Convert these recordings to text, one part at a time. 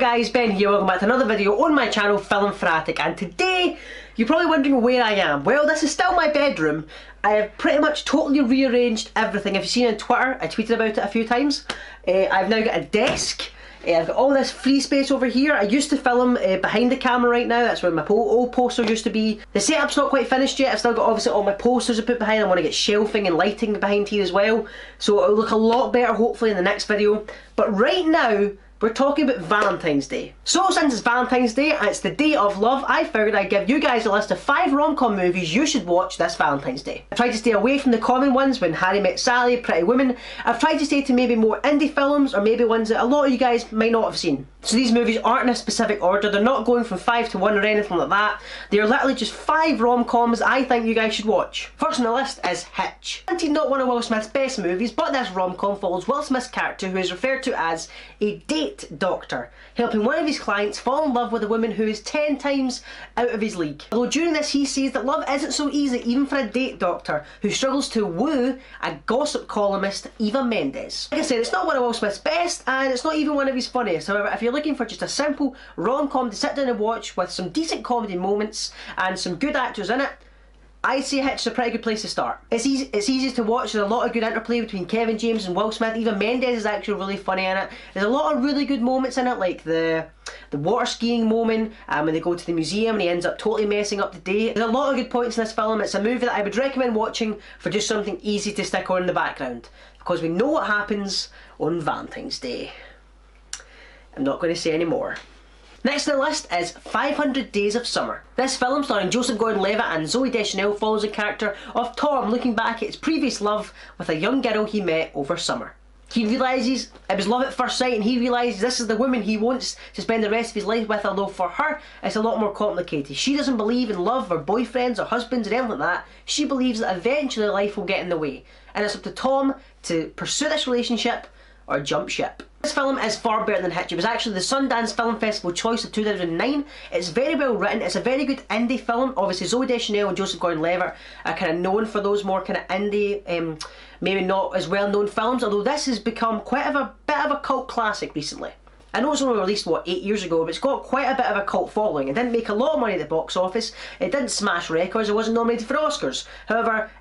guys, Ben here, welcome back to another video on my channel, FilmFanatic, and today you're probably wondering where I am. Well, this is still my bedroom. I have pretty much totally rearranged everything. If you've seen on Twitter, I tweeted about it a few times. I've now got a desk. I've got all this free space over here. I used to film behind the camera right now. That's where my old poster used to be. The setup's not quite finished yet. I've still got obviously all my posters to put behind. I want to get shelving and lighting behind here as well. So it'll look a lot better hopefully in the next video. But right now, we're talking about Valentine's Day. So since it's Valentine's Day and it's the day of love, I figured I'd give you guys a list of 5 rom-com movies you should watch this Valentine's Day. I've tried to stay away from the common ones, When Harry Met Sally, Pretty Woman. I've tried to stay to maybe more indie films or maybe ones that a lot of you guys might not have seen. So these movies aren't in a specific order, they're not going from 5 to 1 or anything like that. They're literally just 5 rom-coms I think you guys should watch. First on the list is Hitch. Granted, not one of Will Smith's best movies, but this rom-com follows Will Smith's character who is referred to as a date doctor, helping one of his clients fall in love with a woman who is 10 times out of his league. Although during this he says that love isn't so easy even for a date doctor who struggles to woo a gossip columnist, Eva Mendes. Like I said, it's not one of Will Smith's best and it's not even one of his funniest. However, if you're looking for just a simple rom-com to sit down and watch with some decent comedy moments and some good actors in it, I'd say Hitch is a pretty good place to start. It's easy to watch. There's a lot of good interplay between Kevin James and Will Smith. Even Mendes is actually really funny in it. There's a lot of really good moments in it, like the water skiing moment when they go to the museum and he ends up totally messing up the day. There's a lot of good points in this film. It's a movie that I would recommend watching for just something easy to stick on in the background, because we know what happens on Valentine's Day. I'm not going to say any more. Next on the list is 500 Days of Summer. This film, starring Joseph Gordon-Levitt and Zooey Deschanel, follows the character of Tom looking back at his previous love with a young girl he met over summer. He realises it was love at first sight and he realises this is the woman he wants to spend the rest of his life with, although for her it's a lot more complicated. She doesn't believe in love or boyfriends or husbands or anything like that. She believes that eventually life will get in the way, and it's up to Tom to pursue this relationship or jump ship. This film is far better than Hitch. It was actually the Sundance Film Festival choice of 2009. It's very well written. It's a very good indie film. Obviously Zooey Deschanel and Joseph Gordon-Levitt are kind of known for those more kind of indie, maybe not as well known films, although this has become quite a bit of a cult classic recently. I know it's only released, what, 8 years ago, but it's got quite a bit of a cult following. It didn't make a lot of money at the box office. It didn't smash records. It wasn't nominated for Oscars. However,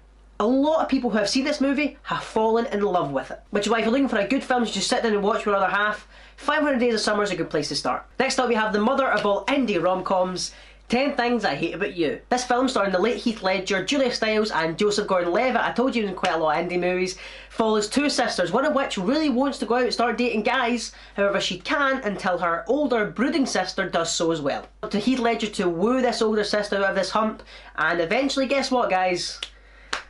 a lot of people who have seen this movie have fallen in love with it. Which is why if you're looking for a good film to just sit down and watch with your other half, 500 Days of Summer is a good place to start. Next up we have the mother of all indie rom-coms, 10 Things I Hate About You. This film, starring the late Heath Ledger, Julia Stiles and Joseph Gordon-Levitt, I told you in quite a lot of indie movies, follows 2 sisters, one of which really wants to go out and start dating guys. However, she can't until her older brooding sister does so as well. Up to Heath Ledger to woo this older sister out of this hump, and eventually, guess what guys?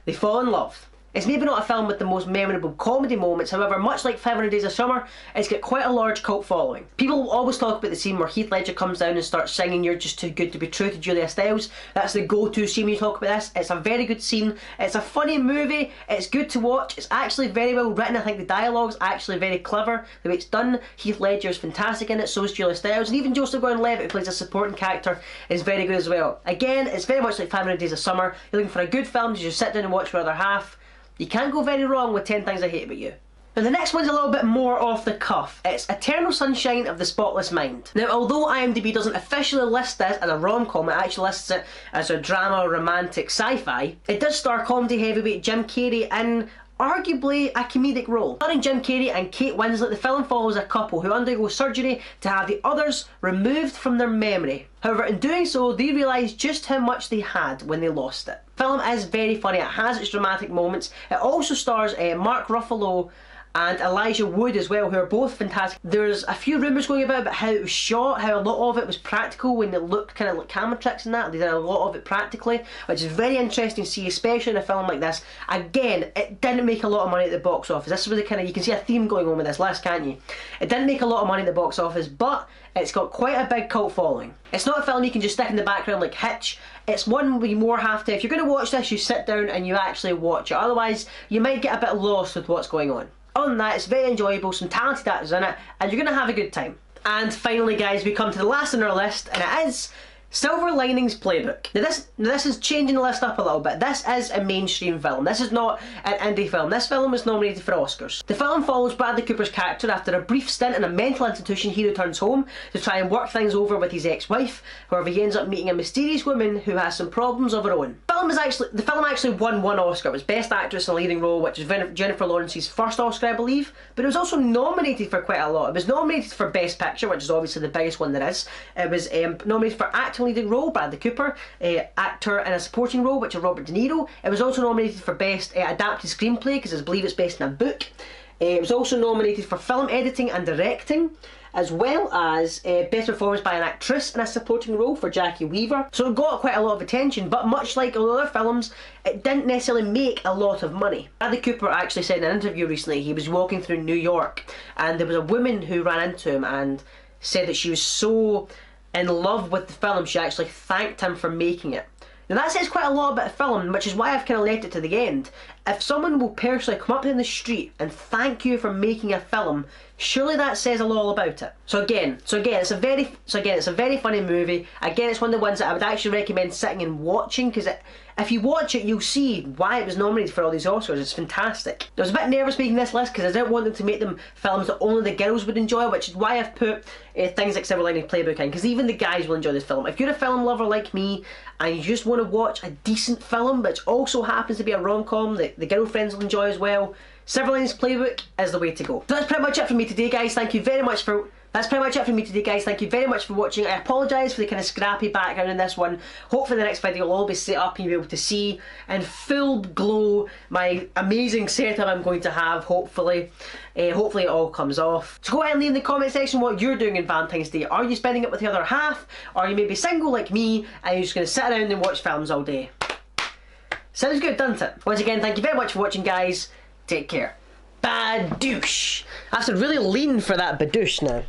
They fall in love. It's maybe not a film with the most memorable comedy moments, however, much like 500 Days of Summer, it's got quite a large cult following. People will always talk about the scene where Heath Ledger comes down and starts singing "You're Just Too Good to Be True" to Julia Stiles. That's the go-to scene when you talk about this. It's a very good scene, it's a funny movie, it's good to watch, it's actually very well written. I think the dialogue's actually very clever, the way it's done. Heath Ledger's fantastic in it, so is Julia Stiles, and even Joseph Gordon-Levitt, who plays a supporting character, is very good as well. Again, it's very much like 500 Days of Summer. You're looking for a good film to just sit down and watch with your other half. You can't go very wrong with 10 Things I Hate About You. Now the next one's a little bit more off the cuff. It's Eternal Sunshine of the Spotless Mind. Now although IMDb doesn't officially list this as a rom-com, it actually lists it as a drama, romantic, sci-fi, it does star comedy heavyweight Jim Carrey in arguably a comedic role. Starring Jim Carrey and Kate Winslet, the film follows a couple who undergo surgery to have the others removed from their memory. However, in doing so, they realise just how much they had when they lost it. The film is very funny, it has its dramatic moments. It also stars Mark Ruffalo and Elijah Wood as well, who are both fantastic. There's a few rumours going about how it was shot, how a lot of it was practical when it looked kind of like camera tricks and that. They did a lot of it practically, which is very interesting to see, especially in a film like this. Again, it didn't make a lot of money at the box office. This is really kind of, you can see a theme going on with this list, can't you? It didn't make a lot of money at the box office, but it's got quite a big cult following. It's not a film you can just stick in the background like Hitch. It's one where you more have to, if you're going to watch this, you sit down and you actually watch it. Otherwise, you might get a bit lost with what's going on. Other than that, it's very enjoyable, some talented actors in it, and you're going to have a good time. And finally guys, we come to the last on our list, and it is Silver Linings Playbook. Now this is changing the list up a little bit. This is a mainstream film. This is not an indie film. This film was nominated for Oscars. The film follows Bradley Cooper's character after a brief stint in a mental institution. He returns home to try and work things over with his ex-wife. However, he ends up meeting a mysterious woman who has some problems of her own. The film actually won one Oscar. It was Best Actress in a Leading Role, which is Jennifer Lawrence's first Oscar, I believe. But it was also nominated for quite a lot. It was nominated for Best Picture, which is obviously the biggest one there is. It was nominated for Actor Leading Role, Bradley Cooper, Actor in a Supporting Role, which is Robert De Niro. It was also nominated for Best Adapted Screenplay, because I believe it's based in a book. It was also nominated for Film Editing and Directing, as well as Best Performance by an Actress in a Supporting Role for Jackie Weaver. So it got quite a lot of attention, but much like all other films, it didn't necessarily make a lot of money. Bradley Cooper actually said in an interview recently, he was walking through New York and there was a woman who ran into him and said that she was so in love with the film, she actually thanked him for making it. Now that says quite a lot about the film, which is why I've kind of left it to the end. If someone will personally come up to you in the street and thank you for making a film, surely that says a lot about it. So again, it's a very funny movie. Again, it's one of the ones that I would actually recommend sitting and watching, because if you watch it, you'll see why it was nominated for all these Oscars. It's fantastic. I was a bit nervous making this list because I didn't want them to make them films that only the girls would enjoy, which is why I've put things like Silver Linings Playbook in, because even the guys will enjoy this film. If you're a film lover like me and you just want to watch a decent film which also happens to be a rom-com that the girlfriends will enjoy as well, Silver Linings Playbook is the way to go. So that's pretty much it for me today, guys. Thank you very much for watching. I apologise for the kind of scrappy background in this one. Hopefully the next video will all be set up and you'll be able to see in full glow my amazing setup I'm going to have, hopefully. Hopefully it all comes off. So go ahead and leave in the comment section what you're doing on Valentine's Day. Are you spending it with the other half? Or are you maybe single like me and you're just going to sit around and watch films all day? Sounds good, doesn't it? Once again, thank you very much for watching, guys. Take care. Badoosh. I have to really lean for that badoosh now.